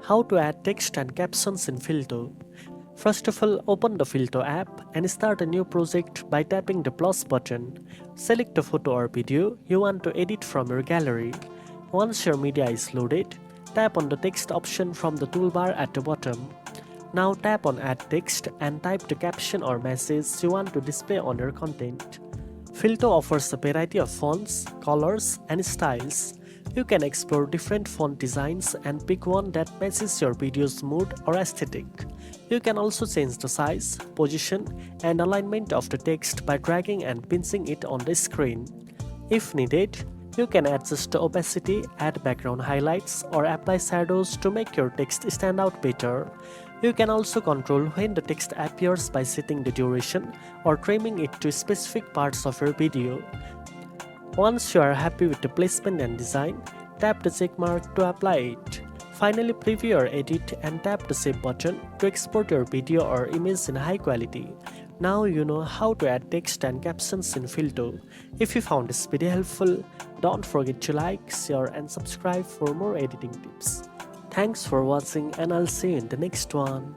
How to add text and captions in Filto. First of all, open the Filto app and start a new project by tapping the plus button. Select a photo or video you want to edit from your gallery. Once your media is loaded, tap on the text option from the toolbar at the bottom. Now tap on add text and type the caption or message you want to display on your content. Filto offers a variety of fonts, colors, and styles. You can explore different font designs and pick one that matches your video's mood or aesthetic. You can also change the size, position, and alignment of the text by dragging and pinching it on the screen. If needed, you can adjust the opacity, add background highlights, or apply shadows to make your text stand out better. You can also control when the text appears by setting the duration or trimming it to specific parts of your video. Once you are happy with the placement and design, tap the check mark to apply it. Finally, preview your edit and tap the save button to export your video or image in high quality. Now you know how to add text and captions in Filto. If you found this video helpful, don't forget to like, share and subscribe for more editing tips. Thanks for watching and I'll see you in the next one.